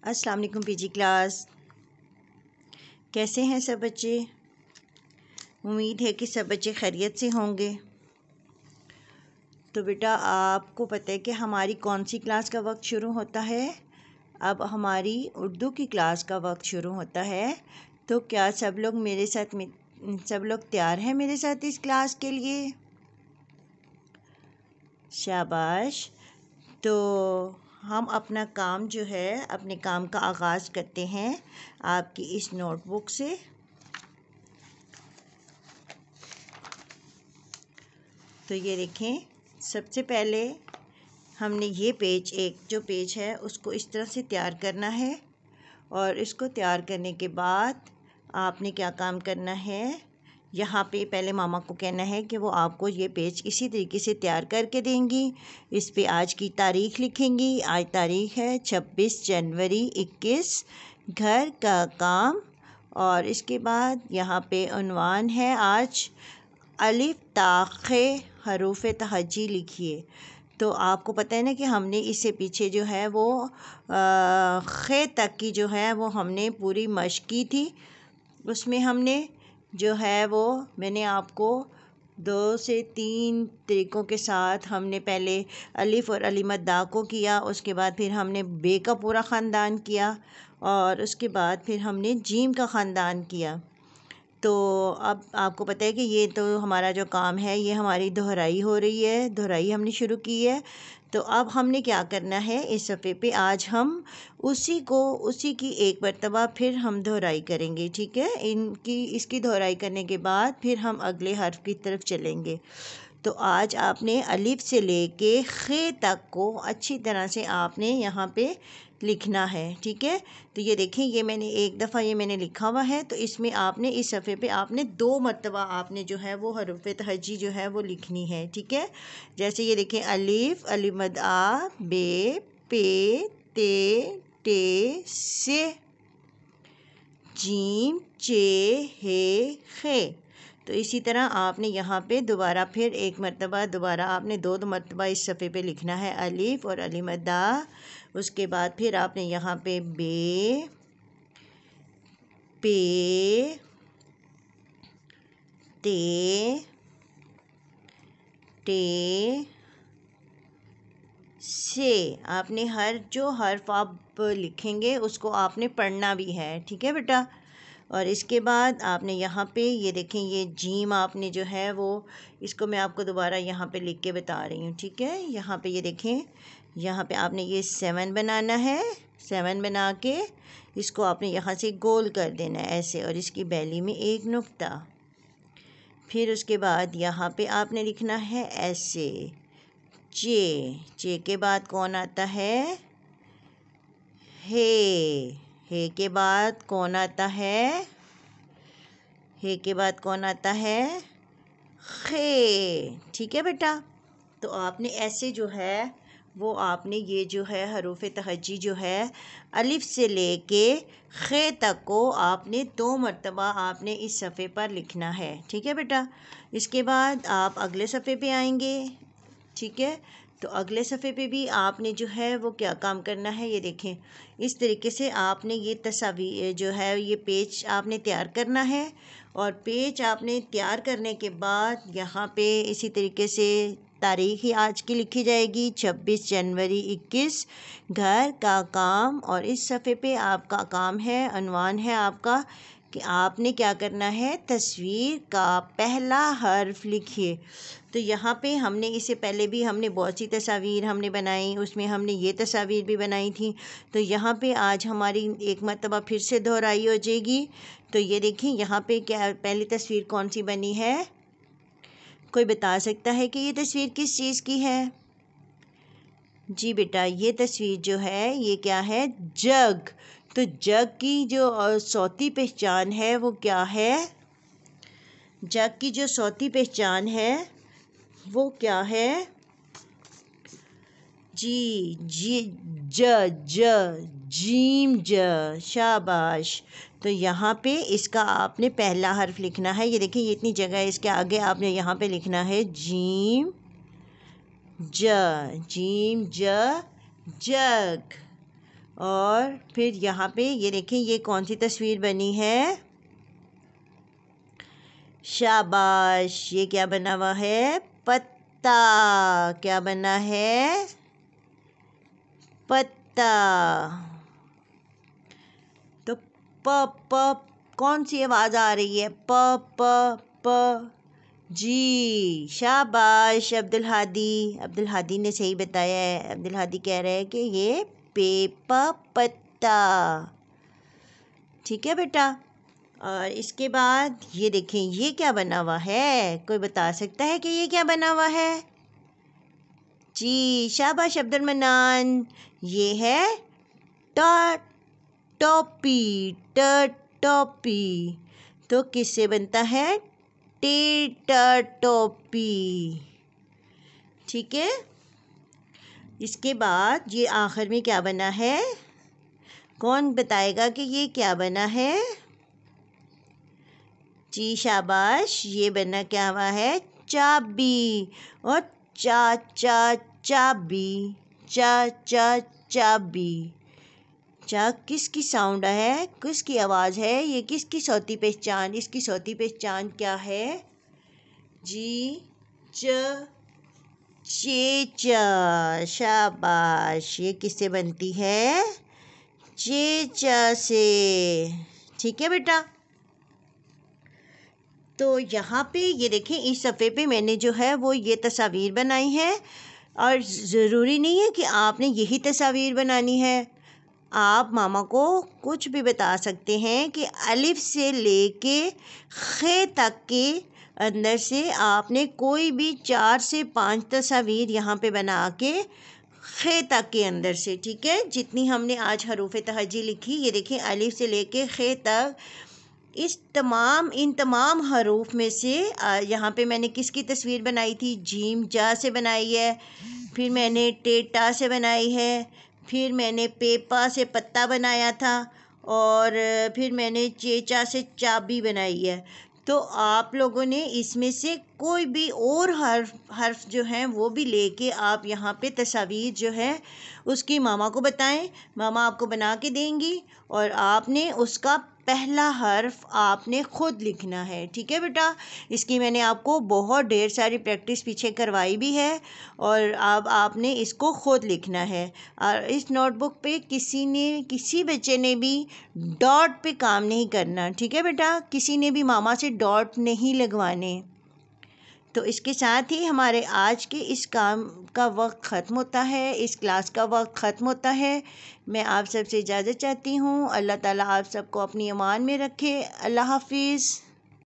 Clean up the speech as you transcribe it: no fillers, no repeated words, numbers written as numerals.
अस्सलाम वालेकुम PG class. कैसे हैं सब बच्चे? उम्मीद है कि सब बच्चे खैरियत से होंगे। तो बेटा आपको पता है कि हमारी कौन सी क्लास का वक्त शुरू होता है? अब हमारी उर्दू की क्लास का वक्त शुरू होता है। तो क्या सब लोग मेरे साथ सब लोग तैयार हैं मेरे साथ इस क्लास के लिए? शाबाश। तो हम अपना काम जो है अपने काम का आगाज़ करते हैं आपकी इस नोटबुक से। तो ये देखें, सबसे पहले हमने ये पेज जो पेज है उसको इस तरह से तैयार करना है और इसको तैयार करने के बाद आपने क्या काम करना है, यहाँ पे पहले मामा को कहना है कि वो आपको ये पेज इसी तरीके से तैयार करके देंगी। इस पे आज की तारीख़ लिखेंगी। आज तारीख़ है 26 जनवरी 21। घर का काम। और इसके बाद यहाँ पे उन्वान है आज अलिफ ता खे हरूफ तहज्जी लिखिए। तो आपको पता है ना कि हमने इससे पीछे जो है वो खे तक की जो है वो हमने पूरी मश्क की थी। उसमें हमने जो है वो मैंने आपको 2 से 3 तरीक़ों के साथ हमने पहले अलिफ और अलीमत दा को किया, उसके बाद फिर हमने बे का पूरा ख़ानदान किया और उसके बाद फिर हमने जीम का ख़ानदान किया। तो अब आपको पता है कि ये तो हमारा जो काम है ये हमारी दोहराई हो रही है, दोहराई हमने शुरू की है। तो अब हमने क्या करना है, इस सफ़े पे आज हम उसी की एक मरतबा फिर हम दोहराई करेंगे। ठीक है, इसकी दोहराई करने के बाद फिर हम अगले हर्फ की तरफ चलेंगे। तो आज आपने अलिफ से लेके खे तक को अच्छी तरह से आपने यहाँ पे लिखना है। ठीक है, तो ये देखें, ये मैंने एक दफ़ा ये मैंने लिखा हुआ है। तो इसमें आपने इस सफ़े पे आपने 2 मरतबा आपने जो है वो हरूफ तहज्जी जो है वो लिखनी है। ठीक है, जैसे ये देखें, अलिफ अलिफ मद आ बे पे ते टे से, जीम चे हे खे। तो इसी तरह आपने यहाँ पे दोबारा फिर एक मरतबा दोबारा आपने 2 मरतबा इस सफ़े पे लिखना है अलिफ और अलिफ मद दा। उसके बाद फिर आपने यहाँ पे बे पे ते टे से, आपने जो हर्फ आप लिखेंगे उसको आपने पढ़ना भी है। ठीक है बेटा। और इसके बाद आपने यहाँ पे ये देखें, ये जीम आपने जो है वो इसको मैं आपको दोबारा यहाँ पे लिख के बता रही हूँ। ठीक है, यहाँ पे ये देखें, यहाँ पे आपने ये 7 बनाना है। 7 बना के इसको आपने यहाँ से गोल कर देना है ऐसे, और इसकी बैली में एक नुक्ता। फिर उसके बाद यहाँ पे आपने लिखना है ऐसे चे के बाद कौन आता है, हे के बाद कौन आता है, हे के बाद कौन आता है, खे। ठीक है बेटा। तो आपने ऐसे जो है वो आपने ये जो है हरूफ तहज्जी जो है अलिफ से लेके खे तक को आपने 2 मरतबा आपने इस सफ़े पर लिखना है। ठीक है बेटा। इसके बाद आप अगले सफ़े पे आएंगे। ठीक है, तो अगले सफ़े पे भी आपने जो है वो क्या काम करना है, ये देखें, इस तरीके से आपने ये तस्वीर जो है ये पेज आपने तैयार करना है। और पेज आपने तैयार करने के बाद यहाँ पे इसी तरीके से तारीख़ ही आज की लिखी जाएगी 26 जनवरी 21। घर का काम। और इस सफ़े पे आपका काम है, उन्वान है आपका कि आपने क्या करना है, तस्वीर का पहला हर्फ लिखिए। तो यहाँ पे हमने इससे पहले भी हमने बहुत सी तस्वीर हमने बनाई, उसमें हमने ये तस्वीर भी बनाई थी। तो यहाँ पे आज हमारी एक मरतबा फिर से दोहराई हो जाएगी। तो ये देखिए, यहाँ पे क्या पहली तस्वीर कौन सी बनी है, कोई बता सकता है कि ये तस्वीर किस चीज़ की है? जी बेटा, ये तस्वीर जो है ये क्या है, जग। तो जग की जो सौती पहचान है वो क्या है, जग की जो सौती पहचान है वो क्या है, जी जीम ज। शाबाश। तो यहाँ पे इसका आपने पहला हर्फ लिखना है। ये देखिए, ये इतनी जगह है, इसके आगे आपने यहाँ पे लिखना है जीम ज, जग। और फिर यहाँ पे ये देखें ये कौन सी तस्वीर बनी है। शाबाश, ये क्या बना हुआ है? पत्ता। क्या बना है? पत्ता। तो प कौन सी आवाज़ आ रही है? प जी, शाबाश अब्दुल हादी ने सही बताया है। अब्दुल हादी कह रहे हैं कि ये पेपा पत्ता। ठीक है बेटा। और इसके बाद ये देखें ये क्या बना हुआ है? कोई बता सकता है कि ये क्या बना हुआ है? जी, शाबाश अब्दुल मन्नान, ये है टोपी। टोपी तो किससे बनता है? टोपी। ठीक है। इसके बाद ये आखिर में क्या बना है? कौन बताएगा कि ये क्या बना है? जी शाबाश, ये बना क्या हुआ है? चाबी। और चाबी। चाबी। चा किसकी साउंड है? किसकी आवाज़ है? ये किसकी सौती पहचान? इसकी सौती पहचान क्या है? जी चेचा। शाबाश, ये किससे बनती है? चेचा से। ठीक है बेटा। तो यहाँ पे ये देखें इस सफ़े पे मैंने जो है वो ये तस्वीर बनाई है, और ज़रूरी नहीं है कि आपने यही तस्वीर बनानी है। आप मामा को कुछ भी बता सकते हैं कि अलिफ से लेके खे तक के अंदर से आपने कोई भी 4 से 5 तस्वीर यहाँ पे बना के खे तक के अंदर से, ठीक है, जितनी हमने आज हरूफ तहज्जी लिखी, ये देखें अलिफ से लेके खे तक, इन तमाम हरूफ में से यहाँ पे मैंने किसकी तस्वीर बनाई थी? जीम जा से बनाई है, फिर मैंने टेटा से बनाई है, फिर मैंने पेपा से पत्ता बनाया था, और फिर मैंने चेचा से चाबी बनाई है। तो आप लोगों ने इसमें से कोई भी और हर्फ जो हैं वो भी लेके आप यहाँ पे तस्वीर जो है उसकी मामा को बताएं। मामा आपको बना के देंगी और आपने उसका पहला हर्फ आपने ख़ुद लिखना है। ठीक है बेटा। इसकी मैंने आपको बहुत ढेर सारी प्रैक्टिस पीछे करवाई भी है, और अब आपने इसको ख़ुद लिखना है। और इस नोटबुक पे किसी बच्चे ने भी डॉट पे काम नहीं करना। ठीक है बेटा। किसी ने भी मामा से डॉट नहीं लगवाने। तो इसके साथ ही हमारे आज के इस काम का वक्त ख़त्म होता है, इस क्लास का वक्त ख़त्म होता है। मैं आप सबसे इजाज़त चाहती हूँ। अल्लाह ताला आप सबको अपनी अमान में रखे। अल्लाह हाफिज़।